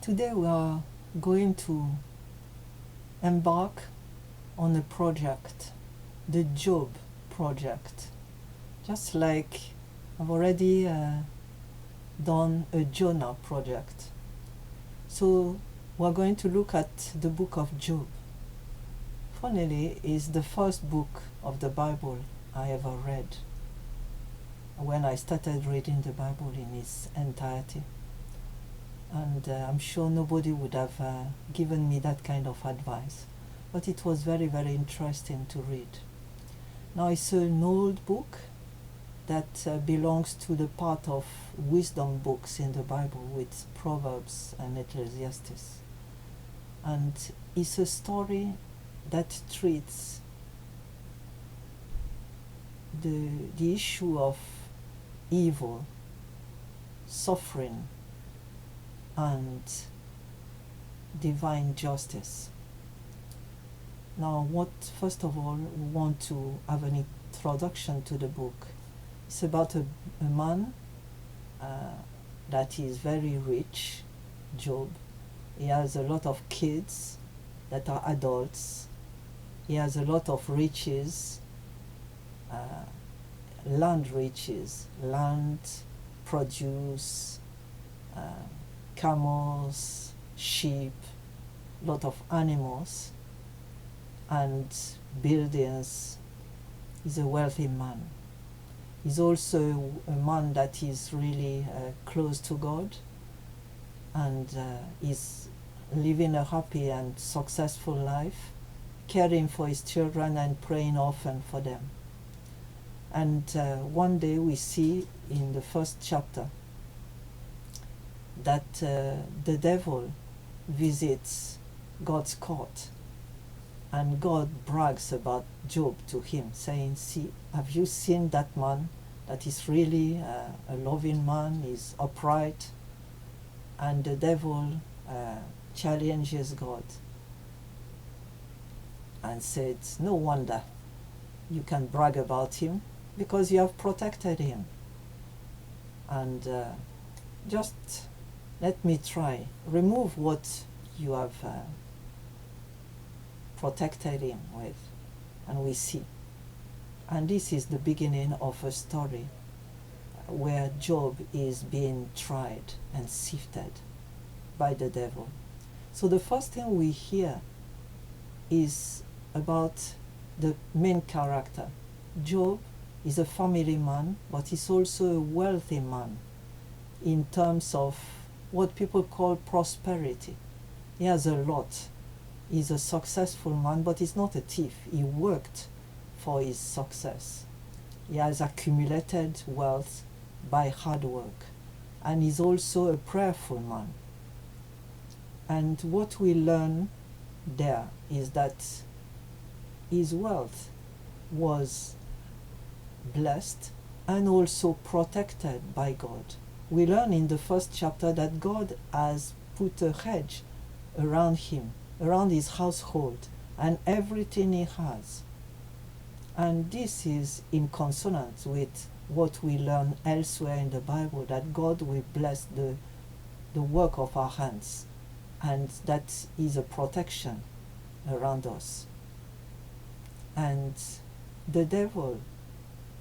Today we are going to embark on a project, the Job project. Just like I've already done a Jonah project. So we're going to look at the book of Job. Funnily, it's the first book of the Bible I ever read when I started reading the Bible in its entirety. And I'm sure nobody would have given me that kind of advice. But it was very, very interesting to read. Now, it's an old book that belongs to the part of wisdom books in the Bible with Proverbs and Ecclesiastes. And it's a story that treats the issue of evil, suffering, and divine justice. Now, first of all, we want to have an introduction to the book. It's about a man that is very rich, Job. He has a lot of kids that are adults. He has a lot of riches, land riches, land, produce, camels, sheep, lot of animals, and buildings. He's a wealthy man. He's also a man that is really close to God, and is living a happy and successful life, caring for his children and praying often for them. And one day we see in the first chapter that the devil visits God's court, and God brags about Job to him, saying, "See, have you seen that man that is really a loving man, is upright?" And the devil challenges God and said, "No wonder you can brag about him, because you have protected him. And just let me try, remove what you have protected him with." And we see. And this is the beginning of a story where Job is being tried and sifted by the devil. So the first thing we hear is about the main character. Job is a family man, but he's also a wealthy man in terms of what people call prosperity. He has a lot. He's a successful man, but he's not a thief. He worked for his success. He has accumulated wealth by hard work, and he's also a prayerful man. And what we learn there is that his wealth was blessed and also protected by God. We learn in the first chapter that God has put a hedge around him, around his household, and everything he has. And this is in consonance with what we learn elsewhere in the Bible, that God will bless the work of our hands, and that is a protection around us. And the devil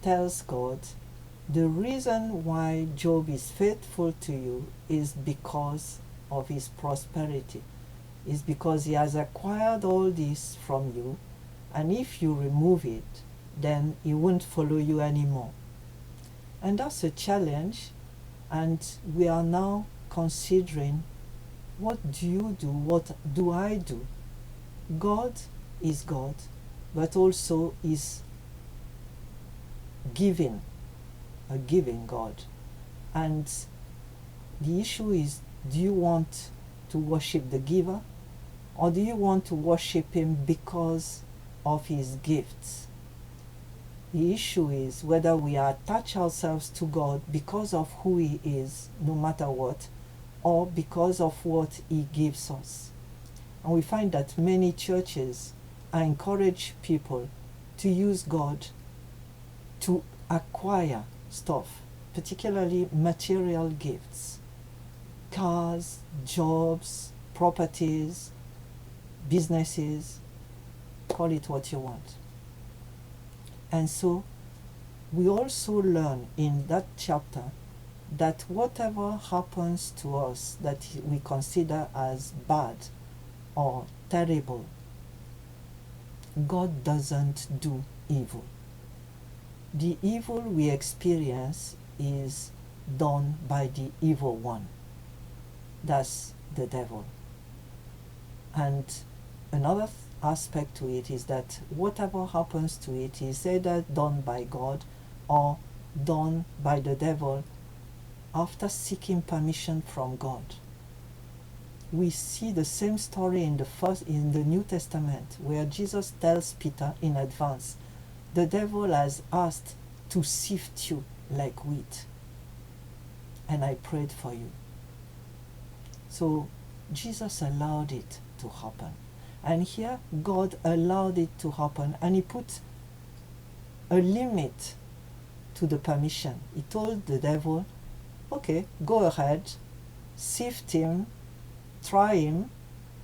tells God, the reason why Job is faithful to you is because of his prosperity, is because he has acquired all this from you, and if you remove it, then he won't follow you anymore. And that's a challenge, and we are now considering, what do you do? What do I do? God is God, but also is giving, a giving God. And the issue is, do you want to worship the giver, or do you want to worship him because of his gifts? The issue is whether we attach ourselves to God because of who he is, no matter what, or because of what he gives us. And we find that many churches encourage people to use God to acquire stuff, particularly material gifts. cars, jobs, properties, businesses, call it what you want. And so we also learn in that chapter that whatever happens to us that we consider as bad or terrible, God doesn't do evil. The evil we experience is done by the evil one. That's the devil. And another aspect to it is that whatever happens to it is either done by God or done by the devil after seeking permission from God. We see the same story in the New Testament, where Jesus tells Peter in advance, the devil has asked to sift you like wheat, and I prayed for you. So Jesus allowed it to happen. And here God allowed it to happen, and he put a limit to the permission. He told the devil, okay, go ahead, sift him, try him,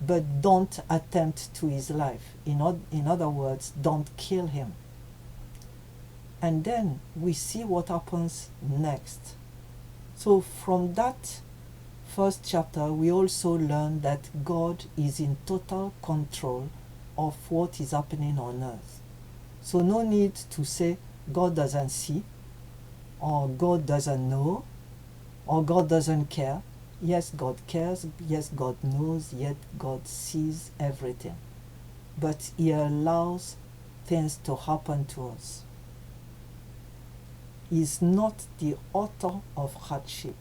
but don't attempt to his life. In other words, don't kill him. And then we see what happens next. So from that first chapter, we also learn that God is in total control of what is happening on earth. So no need to say God doesn't see, or God doesn't know, or God doesn't care. Yes, God cares. Yes, God knows. Yet God sees everything. But he allows things to happen to us. He is not the author of hardship.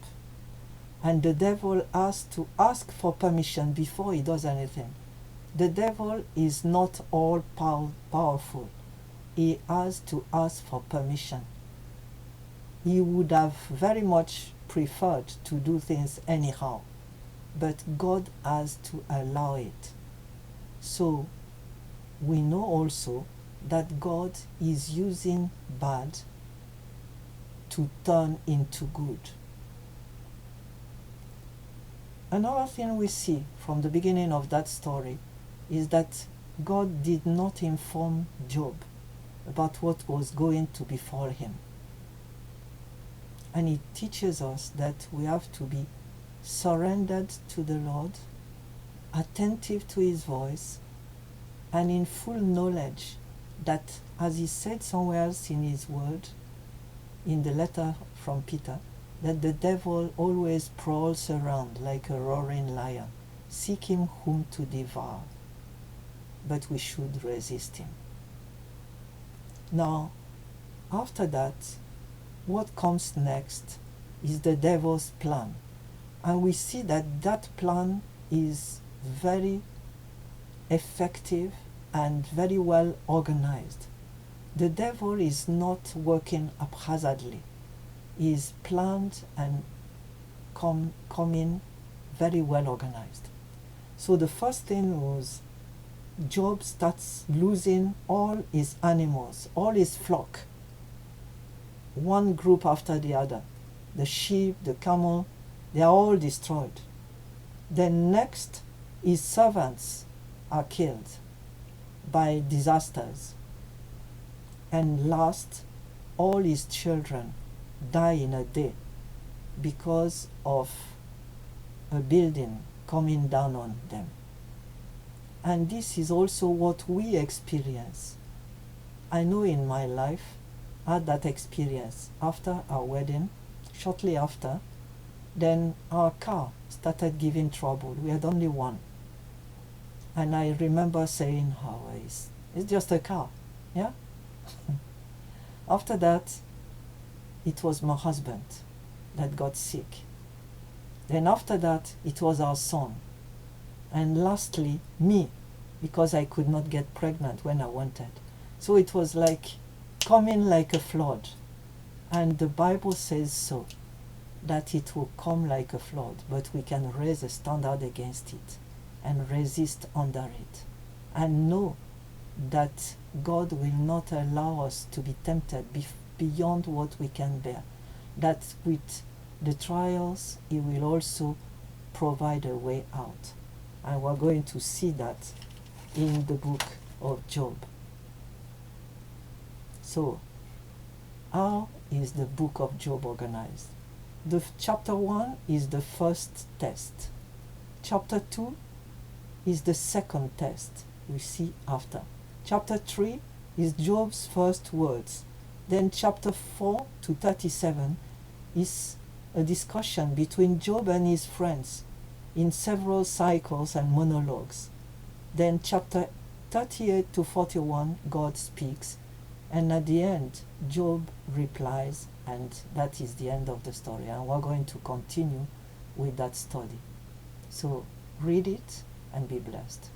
And the devil has to ask for permission before he does anything. The devil is not all powerful. He has to ask for permission. He would have very much preferred to do things anyhow, but God has to allow it. So we know also that God is using bad to turn into good. Another thing we see from the beginning of that story is that God did not inform Job about what was going to befall him. And it teaches us that we have to be surrendered to the Lord, attentive to his voice, and in full knowledge that, as he said somewhere else in his word, in the letter from Peter, that the devil always prowls around like a roaring lion, seeking whom to devour. But we should resist him. Now, after that, what comes next is the devil's plan. And we see that that plan is very effective and very well organized. The devil is not working haphazardly. He is planned and coming very well organized. So the first thing was Job starts losing all his animals, all his flock, one group after the other. The sheep, the camel, they are all destroyed. Then next, his servants are killed by disasters. And last, all his children die in a day because of a building coming down on them. And this is also what we experience. I know in my life, I had that experience after our wedding, shortly after. Then our car started giving trouble. We had only one. And I remember saying, oh, it's just a car, yeah? After that, it was my husband that got sick. Then after that, it was our son. And lastly, me, because I could not get pregnant when I wanted. So it was like coming like a flood. And the Bible says so, that it will come like a flood, but we can raise a standard against it and resist under it. And know that God will not allow us to be tempted beyond what we can bear. That with the trials, He will also provide a way out. And we're going to see that in the book of Job. So, how is the book of Job organized? Chapter 1 is the first test. Chapter 2 is the second test we see after. Chapter 3 is Job's first words. Then chapter 4 to 37 is a discussion between Job and his friends in several cycles and monologues. Then chapter 38 to 41, God speaks, and at the end, Job replies, and that is the end of the story. And we're going to continue with that study. So read it and be blessed.